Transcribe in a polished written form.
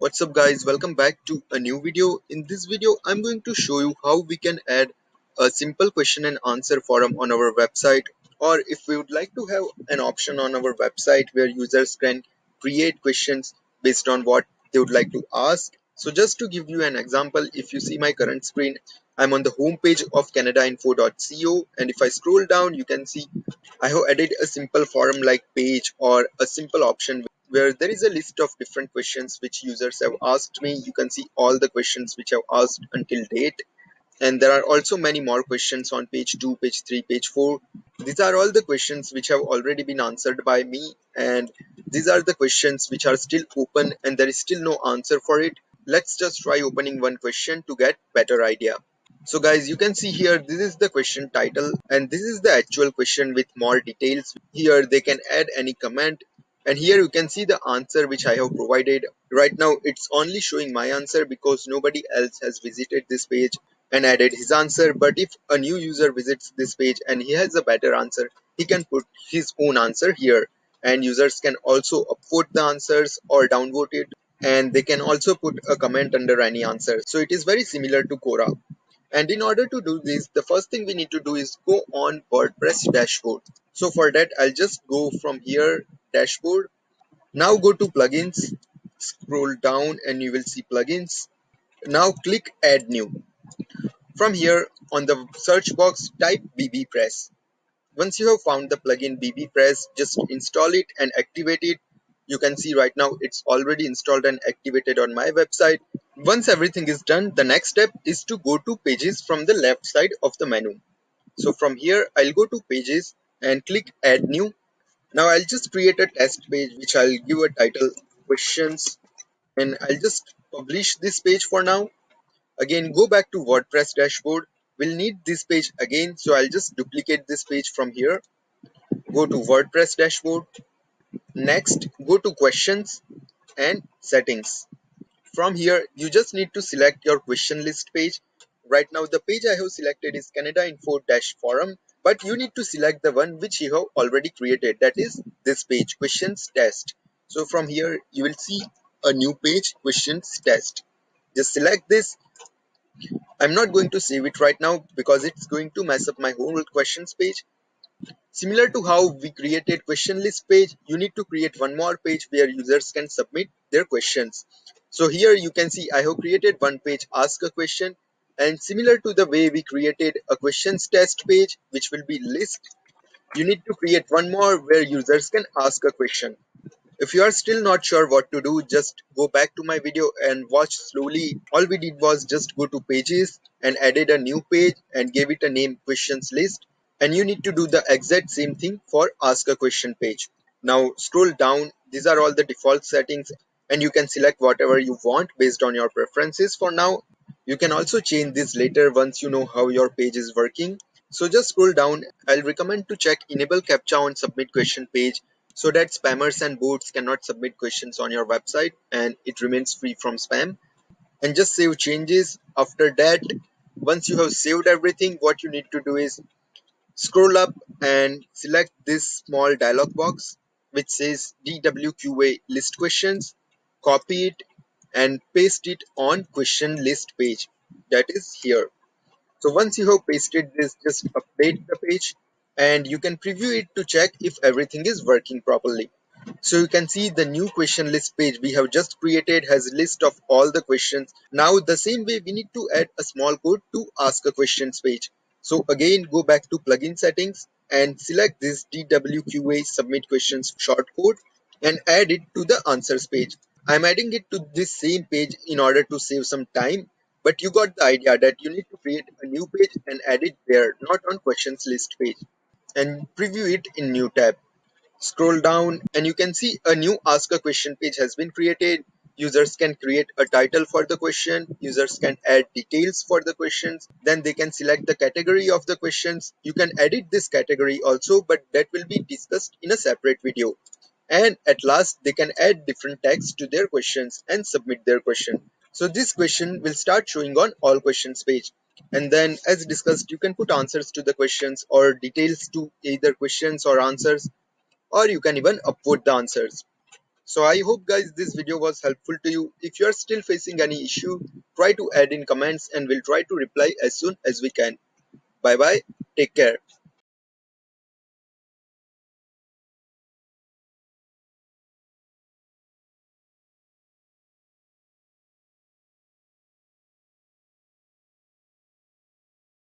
What's up guys, welcome back to a new video. In this video I'm going to show you how we can add a simple question and answer forum on our website, or if we would like to have an option on our website where users can create questions based on what they would like to ask. So just to give you an example, if you see my current screen, I'm on the home page of canadainfo.co, and if I scroll down you can see I have added a simple forum like page or a simple option where there is a list of different questions which users have asked me. You can see all the questions which I've asked until date. And there are also many more questions on page 2, page 3, page 4. These are all the questions which have already been answered by me. And these are the questions which are still open and there is still no answer for it. Let's just try opening one question to get better idea. So guys, you can see here, this is the question title and this is the actual question with more details. Here they can add any comment, and here you can see the answer which I have provided. Right now it's only showing my answer because nobody else has visited this page and added his answer. But if a new user visits this page and he has a better answer, he can put his own answer here, and users can also upvote the answers or downvote it, and they can also put a comment under any answer. So it is very similar to Quora. And in order to do this, the first thing we need to do is go on WordPress dashboard. So for that, I'll just go from here, dashboard. Now go to plugins, scroll down and you will see plugins. Now click add new. From here on the search box, type BBPress. Once you have found the plugin BBPress, just install it and activate it. You can see right now it's already installed and activated on my website. Once everything is done, the next step is to go to pages from the left side of the menu. So from here, I'll go to pages and click add new. Now I'll just create a test page which I'll give a title questions, and I'll just publish this page for now. Again, go back to WordPress dashboard. We'll need this page again, so I'll just duplicate this page from here. Go to WordPress dashboard. Next, go to questions and settings. From here, you just need to select your question list page. Right now, the page I have selected is Canada Info-Forum, but you need to select the one which you have already created. That is this page, questions test. So from here, you will see a new page, questions test. Just select this. I'm not going to save it right now because it's going to mess up my whole questions page. Similar to how we created question list page, you need to create one more page where users can submit their questions. So here you can see I have created one page, ask a question, and similar to the way we created a questions test page which will be list, you need to create one more where users can ask a question. If you are still not sure what to do, just go back to my video and watch slowly. All we did was just go to pages and added a new page and gave it a name, questions list. And you need to do the exact same thing for ask a question page. Now scroll down. These are all the default settings and you can select whatever you want based on your preferences for now. You can also change this later once you know how your page is working. So just scroll down. I'll recommend to check enable captcha on submit question page so that spammers and bots cannot submit questions on your website and it remains free from spam. And just save changes. After that, once you have saved everything, what you need to do is scroll up and select this small dialog box which says DWQA list questions. Copy it and paste it on question list page, that is here. So once you have pasted this, just update the page and you can preview it to check if everything is working properly. So you can see the new question list page we have just created has a list of all the questions. Now the same way we need to add a small code to ask a questions page. So again, go back to plugin settings and select this DWQA submit questions shortcode and add it to the answers page. I'm adding it to this same page in order to save some time, but you got the idea that you need to create a new page and add it there, not on questions list page, and preview it in new tab. Scroll down and you can see a new ask a question page has been created. Users can create a title for the question. Users can add details for the questions. Then they can select the category of the questions. You can edit this category also, but that will be discussed in a separate video. And at last, they can add different text to their questions and submit their question. So this question will start showing on all questions page. And then as discussed, you can put answers to the questions or details to either questions or answers, or you can even upvote the answers. So I hope guys this video was helpful to you. If you are still facing any issue, try to add in comments and we'll try to reply as soon as we can. Bye bye. Take care.